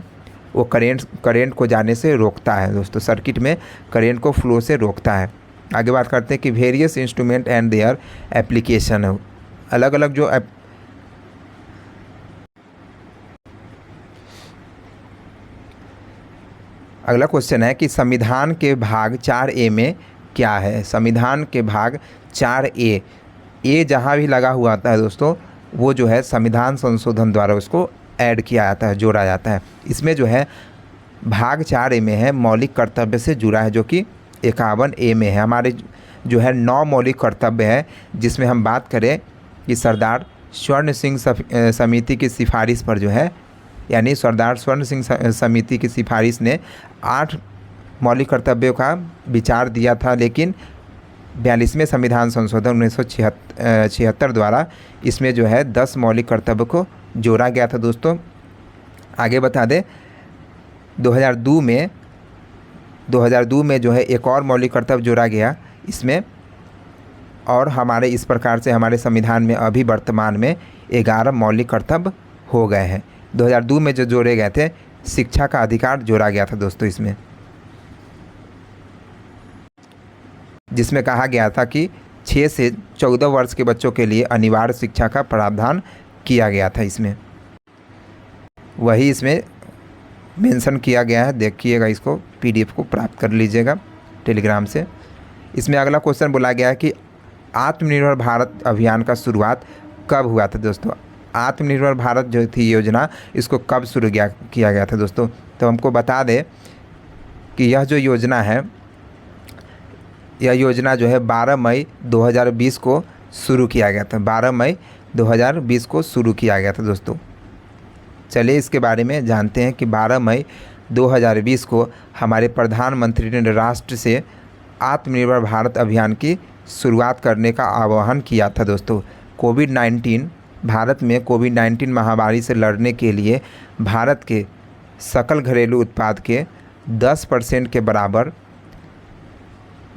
वो करेंट को जाने से रोकता है दोस्तों, सर्किट में करेंट को फ्लो से रोकता है। आगे बात करते हैं कि various instrument and their application है, अलग अलग जो अगला क्वेश्चन है कि संविधान के भाग 4A में क्या है। संविधान के भाग 4A, ए जहाँ भी लगा हुआ आता है दोस्तों वो जो है संविधान संशोधन द्वारा उसको ऐड किया जाता है, जोड़ा जाता है। इसमें जो है भाग 4A में है मौलिक कर्तव्य से जुड़ा है, जो कि 51A में है। हमारे जो है 9 मौलिक कर्तव्य है, जिसमें हम बात करें कि सरदार स्वर्ण सिंह समिति की सिफारिश पर जो है, यानी सरदार स्वर्ण सिंह समिति की सिफारिश ने 8 मौलिक कर्तव्यों का विचार दिया था, लेकिन 42वें संविधान संशोधन 1976 द्वारा इसमें जो है 10 मौलिक कर्तव्य को जोड़ा गया था दोस्तों। आगे बता दें 2002 में जो है एक और मौलिक कर्तव्य जोड़ा गया इसमें, और हमारे इस प्रकार से हमारे संविधान में अभी वर्तमान में 11 मौलिक कर्तव्य हो गए हैं। 2002 में जो जोड़े गए थे, शिक्षा का अधिकार जोड़ा गया था दोस्तों इसमें, जिसमें कहा गया था कि 6 से 14 वर्ष के बच्चों के लिए अनिवार्य शिक्षा का प्रावधान किया गया था। इसमें वही इसमें मेंशन किया गया है, देखिएगा, इसको PDF को प्राप्त कर लीजिएगा टेलीग्राम से। इसमें अगला क्वेश्चन बोला गया है कि आत्मनिर्भर भारत अभियान का शुरुआत कब हुआ था दोस्तों। आत्मनिर्भर भारत जो थी योजना, इसको कब शुरू किया गया था दोस्तों। तो हमको बता दें कि यह जो योजना है, यह योजना जो है 12 मई 2020 को शुरू किया गया था। 12 मई 2020 को शुरू किया गया था दोस्तों। चलिए इसके बारे में जानते हैं कि 12 मई 2020 को हमारे प्रधानमंत्री ने राष्ट्र से आत्मनिर्भर भारत अभियान की शुरुआत करने का आह्वान किया था दोस्तों। भारत में कोविड-19 महामारी से लड़ने के लिए भारत के सकल घरेलू उत्पाद के 10% के बराबर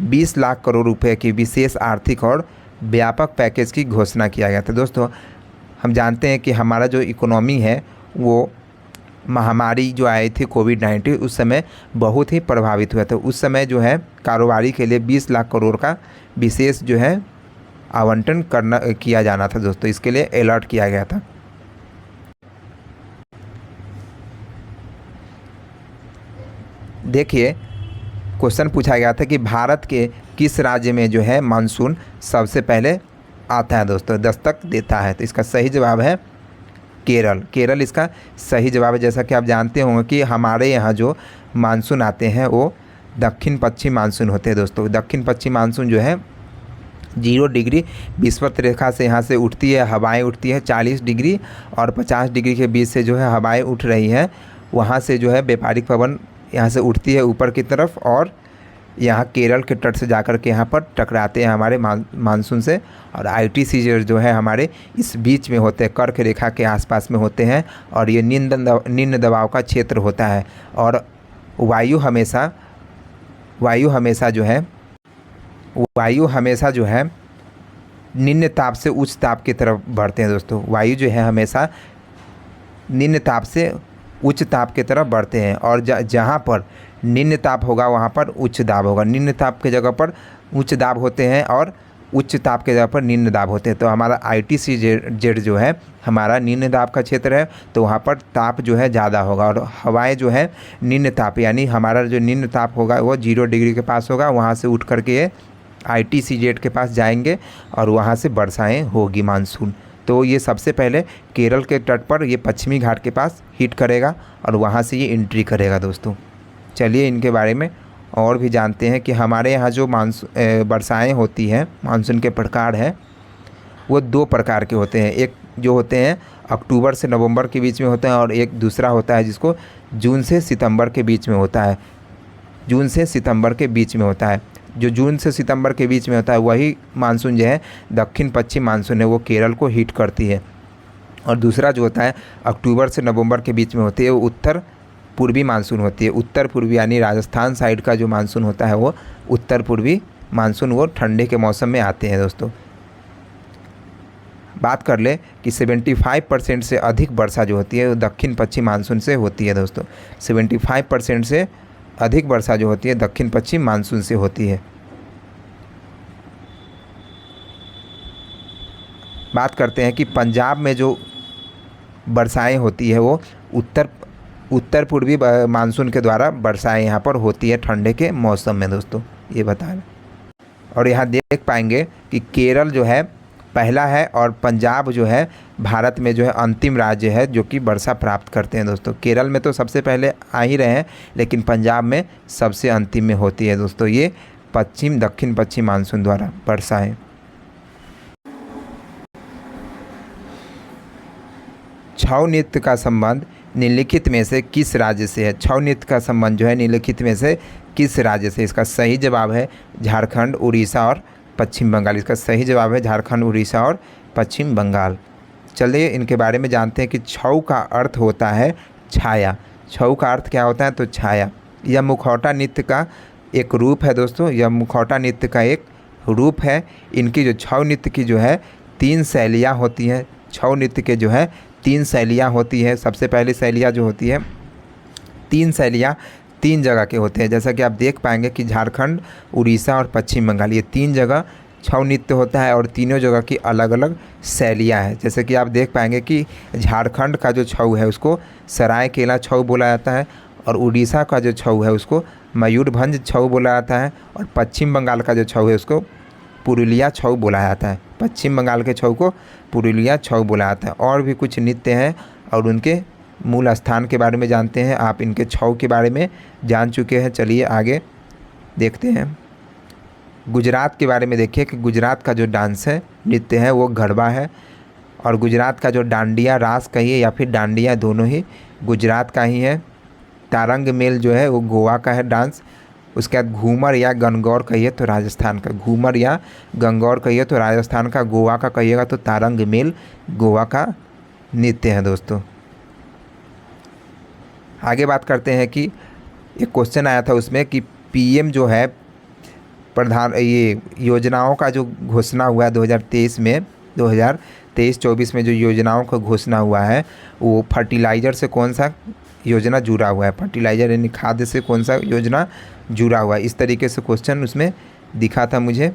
20 लाख करोड़ रुपए की विशेष आर्थिक और व्यापक पैकेज की घोषणा किया गया था दोस्तों। हम जानते हैं कि हमारा जो इकोनॉमी है वो महामारी जो आई थी कोविड-19, उस समय बहुत ही प्रभावित हुआ था। उस समय जो है कारोबारी के लिए 20 लाख करोड़ का विशेष जो है आवंटन किया जाना था दोस्तों। इसके लिए अलर्ट किया गया था। देखिए क्वेश्चन पूछा गया था कि भारत के किस राज्य में जो है मानसून सबसे पहले आता है दोस्तों, दस्तक देता है। तो इसका सही जवाब है केरल। केरल इसका सही जवाब है। जैसा कि आप जानते होंगे कि हमारे यहाँ जो मानसून आते हैं वो दक्षिण पश्चिम मानसून होते हैं दोस्तों। दक्षिण पश्चिम मानसून जो है 0 डिग्री विषुवत रेखा से यहाँ से उठती है, हवाएं उठती है 40 डिग्री और 50 डिग्री के बीच से जो है हवाएं उठ रही हैं। वहाँ से जो है व्यापारिक पवन यहाँ से उठती है ऊपर की तरफ, और यहाँ केरल के तट से जाकर के यहाँ पर टकराते हैं हमारे मानसून से। और ITC जो है हमारे इस बीच में होते हैं, कर्क रेखा के आसपास में होते हैं, और ये निम्न दबाव का क्षेत्र होता है। और वायु हमेशा जो है निम्न ताप से उच्च ताप की तरफ बढ़ते हैं दोस्तों। वायु जो है हमेशा निम्न ताप से उच्च ताप की तरफ बढ़ते हैं, और जहाँ पर निम्न ताप होगा वहाँ पर उच्च दाब होगा। निम्न ताप की जगह पर उच्च दाब होते हैं और उच्च ताप की जगह पर निम्न दाब होते हैं। तो हमारा ITC जो है हमारा निम्न दाब का क्षेत्र है, तो वहाँ पर ताप जो है ज़्यादा होगा। और हवाएं जो है निम्न ताप, यानी हमारा जो निम्न ताप होगा वो 0 डिग्री के पास होगा। वहाँ से उठ करके ये ITC के पास जाएंगे और वहाँ से वर्षाएँ होगी मानसून। तो ये सबसे पहले केरल के तट पर ये पश्चिमी घाट के पास हिट करेगा और वहाँ से ये एंट्री करेगा दोस्तों। चलिए इनके बारे में और भी जानते हैं कि हमारे यहाँ जो वर्षाएँ होती हैं, मानसून के प्रकार हैं वो 2 प्रकार के होते हैं। एक जो होते हैं अक्टूबर से नवंबर के बीच में होते हैं, और एक दूसरा होता है जिसको जून से सितंबर के बीच में होता है। जून से सितंबर के बीच में होता है। जो जून से सितंबर के बीच में होता है वही मानसून जो है दक्षिण पश्चिम मानसून है, वो केरल को हिट करती है। और दूसरा जो होता है अक्टूबर से नवंबर के बीच में होती है, वो उत्तर पूर्वी मानसून होती है। उत्तर पूर्वी यानी राजस्थान साइड का जो मानसून होता है वो उत्तर पूर्वी मानसून, वो ठंडे के मौसम में आते हैं दोस्तों। बात कर ले कि 75% से अधिक वर्षा जो होती है वो दक्षिण पश्चिम मानसून से होती है दोस्तों। 75% से अधिक वर्षा जो होती है दक्षिण पश्चिम मानसून से होती है। बात करते हैं कि पंजाब में जो वर्षाएँ होती है वो उत्तर पूर्वी मानसून के द्वारा वर्षाएँ यहाँ पर होती है ठंडे के मौसम में दोस्तों, ये बता रहे। और यहाँ देख पाएंगे कि केरल जो है पहला है और पंजाब जो है भारत में जो है अंतिम राज्य है जो कि वर्षा प्राप्त करते हैं दोस्तों। केरल में तो सबसे पहले आ ही रहे हैं, लेकिन पंजाब में सबसे अंतिम में होती है दोस्तों ये पश्चिम दक्षिण पश्चिम मानसून द्वारा वर्षा है। छऊ नृत्य का संबंध निम्नलिखित में से किस राज्य से है? छऊ नृत्य का संबंध जो है निम्नलिखित में से किस राज्य से? इसका सही जवाब है झारखंड, उड़ीसा और पश्चिम बंगाल। इसका सही जवाब है झारखंड, उड़ीसा और पश्चिम बंगाल। चलिए इनके बारे में जानते हैं कि छऊ का अर्थ होता है छाया। छऊ का अर्थ क्या होता है? तो छाया। यह मुखौटा नृत्य का एक रूप है दोस्तों, यह मुखौटा नृत्य का एक रूप है। इनकी जो छऊ नृत्य की जो है 3 शैलियाँ होती हैं। छऊ नृत्य के जो है 3 शैलियाँ होती है। सबसे पहली शैलियाँ जो होती है 3 शैलियाँ 3 जगह के होते हैं। जैसा कि आप देख पाएंगे कि झारखंड, उड़ीसा और पश्चिम बंगाल ये 3 जगह छऊ नृत्य होता है और तीनों जगह की अलग अलग शैलियाँ हैं। जैसे कि आप देख पाएंगे कि झारखंड का जो छऊ है उसको सरायकेला छऊ बोला जाता है और उड़ीसा का जो छऊ है उसको मयूरभंज छऊ बोला जाता है और पश्चिम बंगाल का जो छऊ है उसको पुरुलिया छऊ बोला जाता है। पश्चिम बंगाल के छऊ को पुरुलिया छऊ बोला जाता है। और भी कुछ नृत्य हैं और उनके मूल स्थान के बारे में जानते हैं। आप इनके छऊ के बारे में जान चुके हैं। चलिए आगे देखते हैं। गुजरात के बारे में देखिए कि गुजरात का जो डांस है नृत्य है वो गरबा है और गुजरात का जो डांडिया रास कहिए या फिर डांडिया दोनों ही गुजरात का ही है। तारंग मेल जो है वो गोवा का है डांस। उसके बाद घूमर या गंगौर कहिए तो राजस्थान का, घूमर या गंगौर कहिए तो राजस्थान का, गोवा का कहिएगा तो तारंग मेल गोवा का नृत्य है दोस्तों। आगे बात करते हैं कि एक क्वेश्चन आया था उसमें कि पीएम जो है प्रधान ये योजनाओं का जो घोषणा हुआ है 2023 में 2023-24 में जो योजनाओं का घोषणा हुआ है वो फर्टिलाइज़र से कौन सा योजना जुड़ा हुआ है? फर्टिलाइज़र यानी खाद्य से कौन सा योजना जुड़ा हुआ है? इस तरीके से क्वेश्चन उसमें दिखा था मुझे।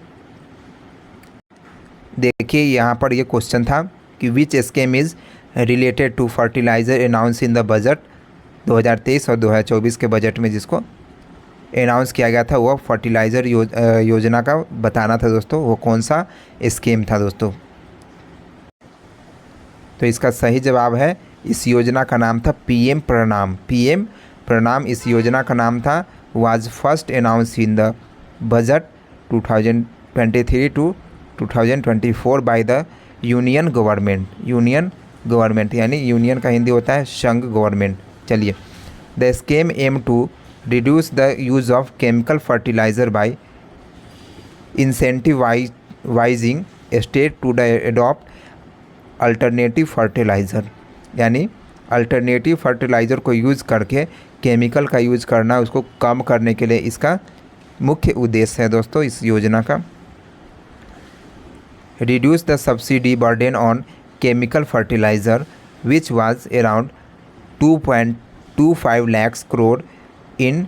देखिए यहाँ पर ये क्वेश्चन था कि which scheme is related to fertiliser announce in the budget 2023 और 2024 के बजट में जिसको अनाउंस किया गया था वो फर्टिलाइज़र योजना का बताना था दोस्तों। वो कौन सा स्कीम था दोस्तों? तो इसका सही जवाब है इस योजना का नाम था पीएम प्रणाम। पीएम प्रणाम इस योजना का नाम था। Was first announce in the budget 2023 to 2024 by the union government. Union government यानी यूनियन का हिंदी होता है संघ गवर्नमेंट। चलिए, the scheme aim to reduce the use of chemical fertiliser by incentivising state to adopt alternative fertiliser. यानी alternative fertiliser को use करके chemical का यूज़ करना उसको कम करने के लिए इसका मुख्य उद्देश्य है दोस्तों इस योजना का। Reduce the subsidy burden on chemical fertiliser which was around 2.25 lakhs crore in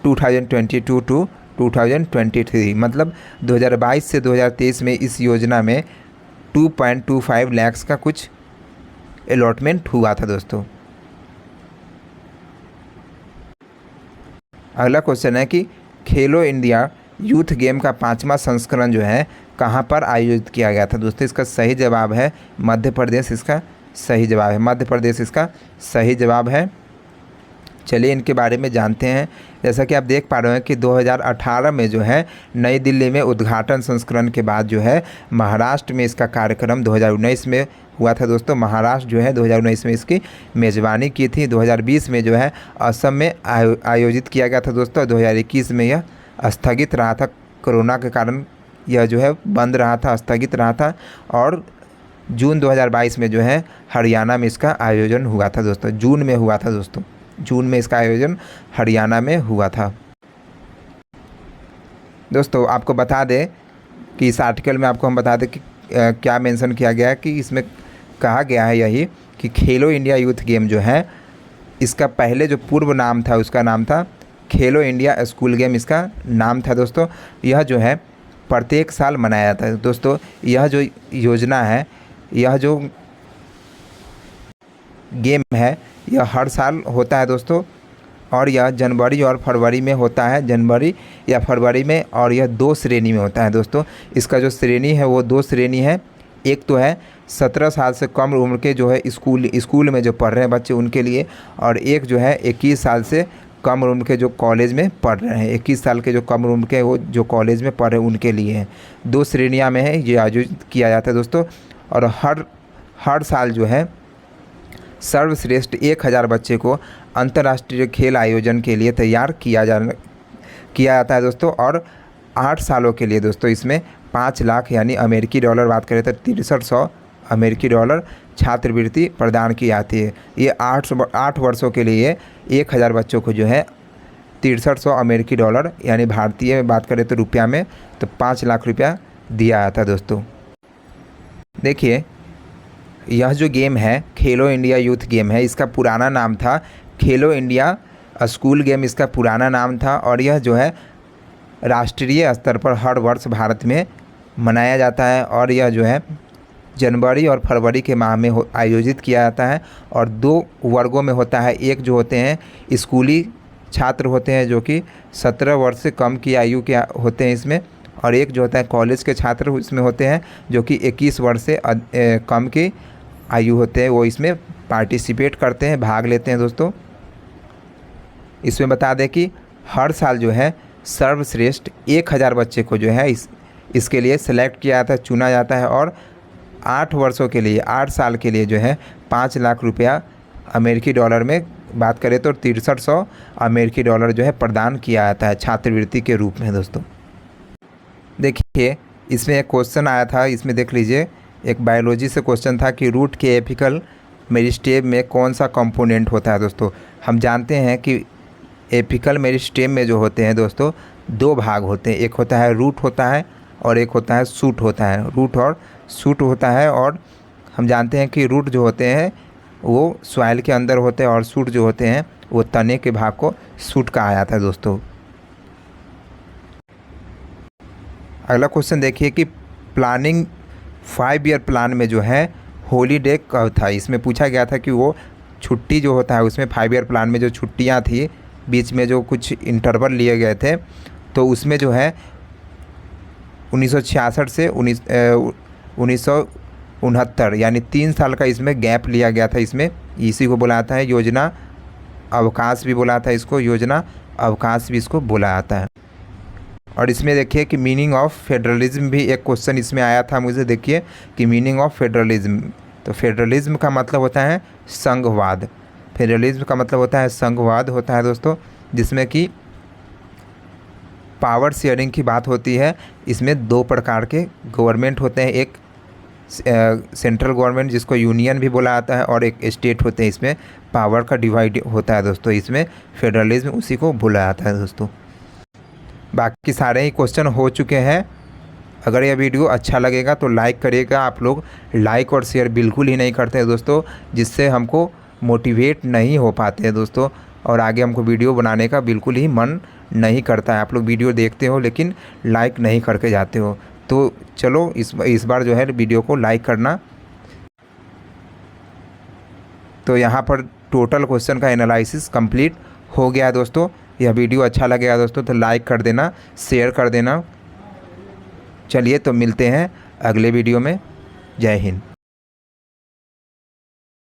2022 to 2023। मतलब 2022 से 2023 में इस योजना में 2.25 lakhs का कुछ अलॉटमेंट हुआ था दोस्तों। अगला क्वेश्चन है कि खेलो इंडिया यूथ गेम का 5वां संस्करण जो है कहाँ पर आयोजित किया गया था दोस्तों? इसका सही जवाब है मध्य प्रदेश। इसका सही जवाब है मध्य प्रदेश, इसका सही जवाब है। चलिए इनके बारे में जानते हैं। जैसा कि आप देख पा रहे हैं कि 2018 में जो है नई दिल्ली में उद्घाटन संस्करण के बाद जो है महाराष्ट्र में इसका कार्यक्रम 2019 में हुआ था दोस्तों। महाराष्ट्र जो है 2019 में इसकी मेज़बानी की थी। 2020 में जो है असम में आयोजित किया गया था दोस्तों। 2021 में यह स्थगित रहा था, कोरोना के कारण यह जो है बंद रहा था, स्थगित रहा था। और जून 2022 में जो है हरियाणा में इसका आयोजन हुआ था दोस्तों। जून में हुआ था दोस्तों, जून में इसका आयोजन हरियाणा में हुआ था दोस्तों। आपको बता दें कि इस आर्टिकल में आपको हम बता दें कि क्या मेंशन किया गया है कि इसमें कहा गया है यही कि खेलो इंडिया यूथ गेम जो है इसका पहले जो पूर्व नाम था उसका नाम था खेलो इंडिया स्कूल गेम, इसका नाम था दोस्तों। यह जो है प्रत्येक साल मनाया जाता है दोस्तों। यह जो योजना है, यह जो गेम है, यह हर साल होता है दोस्तों, और यह जनवरी और फरवरी में होता है, जनवरी या फरवरी में, और यह 2 श्रेणी में होता है दोस्तों। इसका जो श्रेणी है वो 2 श्रेणी है। एक तो है 17 साल से कम उम्र के जो है स्कूल में जो पढ़ रहे हैं बच्चे उनके लिए, और एक जो है 21 साल से कम उम्र के जो कॉलेज में पढ़ रहे हैं, 21 साल के जो कम उम्र के वो जो कॉलेज में पढ़ रहे हैं उनके लिए है। 2 श्रेणियाँ में है ये आयोजित किया जाता है दोस्तों। और हर साल जो है सर्वश्रेष्ठ 1000 बच्चे को अंतर्राष्ट्रीय खेल आयोजन के लिए तैयार किया जाता है दोस्तों। और 8 सालों के लिए दोस्तों इसमें 5 लाख यानी अमेरिकी डॉलर, बात करें तो 6300 अमेरिकी डॉलर छात्रवृत्ति प्रदान की जाती है। ये 8 वर्षों के लिए 1000 बच्चों को जो है 6300 अमेरिकी डॉलर यानी भारतीय में बात करें तो रुपया में तो 5 लाख रुपया दिया जाता है दोस्तों। देखिए, यह जो गेम है खेलो इंडिया यूथ गेम है, इसका पुराना नाम था खेलो इंडिया स्कूल गेम, इसका पुराना नाम था। और यह जो है राष्ट्रीय स्तर पर हर वर्ष भारत में मनाया जाता है, और यह जो है जनवरी और फरवरी के माह में आयोजित किया जाता है। और 2 वर्गों में होता है। एक जो होते हैं स्कूली छात्र होते हैं जो कि 17 वर्ष से कम की आयु के होते हैं इसमें, और एक जो होता है कॉलेज के छात्र इसमें होते हैं जो कि 21 वर्ष से कम की आयु होते हैं, वो इसमें पार्टिसिपेट करते हैं, भाग लेते हैं दोस्तों। इसमें बता दें कि हर साल जो है सर्वश्रेष्ठ 1000 बच्चे को जो है इसके लिए सेलेक्ट किया जाता है, चुना जाता है, और 8 वर्षों के लिए 8 साल के लिए जो है 5 लाख रुपया अमेरिकी डॉलर में बात करें तो 6300 अमेरिकी डॉलर जो है प्रदान किया जाता है छात्रवृत्ति के रूप में दोस्तों। देखिए, इसमें एक क्वेश्चन आया था, इसमें देख लीजिए, एक बायोलॉजी से क्वेश्चन था कि रूट के एपिकल मेरिस्टेम में कौन सा कंपोनेंट होता है दोस्तों। हम जानते हैं कि एपिकल मेरिस्टेम में जो होते हैं दोस्तों 2 भाग होते हैं, एक होता है रूट होता है और एक होता है शूट होता है। रूट और शूट होता है, और हम जानते हैं कि रूट जो होते हैं वो सॉइल के अंदर होते हैं और शूट जो होते हैं वो तने के भाग को शूट कहा जाता है दोस्तों। अगला क्वेश्चन देखिए कि प्लानिंग 5 ईयर प्लान में जो है हॉलीडे कब था। इसमें पूछा गया था कि वो छुट्टी जो होता है उसमें 5 ईयर प्लान में जो छुट्टियां थी, बीच में जो कुछ इंटरवल लिए गए थे, तो उसमें जो है 1966 से 1969 यानी 3 साल का इसमें गैप लिया गया था। इसमें इसी को बोला जाता है योजना अवकाश भी बोला था, इसको योजना अवकाश भी इसको बोला जाता है। और इसमें देखिए कि मीनिंग ऑफ फेडरलिज्म भी एक क्वेश्चन इसमें आया था मुझे। देखिए कि मीनिंग ऑफ फेडरलिज्म, तो फेडरलिज्म का मतलब होता है संघवाद। फेडरलिज्म का मतलब होता है संघवाद होता है दोस्तों, जिसमें कि पावर शेयरिंग की बात होती है। इसमें 2 प्रकार के गवर्नमेंट होते हैं, एक सेंट्रल गवर्नमेंट जिसको यूनियन भी बोला जाता है, और एक स्टेट होते हैं। इसमें पावर का डिवाइड होता है दोस्तों, इसमें फेडरलिज्म उसी को बोला जाता है दोस्तों। बाकी सारे ही क्वेश्चन हो चुके हैं। अगर यह वीडियो अच्छा लगेगा तो लाइक करिएगा। आप लोग लाइक और शेयर बिल्कुल ही नहीं करते हैं दोस्तों, जिससे हमको मोटिवेट नहीं हो पाते हैं दोस्तों, और आगे हमको वीडियो बनाने का बिल्कुल ही मन नहीं करता है। आप लोग वीडियो देखते हो लेकिन लाइक नहीं करके जाते हो। तो चलो इस बार जो है वीडियो को लाइक करना। तो यहाँ पर टोटल क्वेश्चन का एनालिसिस कंप्लीट हो गया दोस्तों। यह वीडियो अच्छा लगेगा दोस्तों तो लाइक कर देना, शेयर कर देना। चलिए तो मिलते हैं अगले वीडियो में। जय हिंद।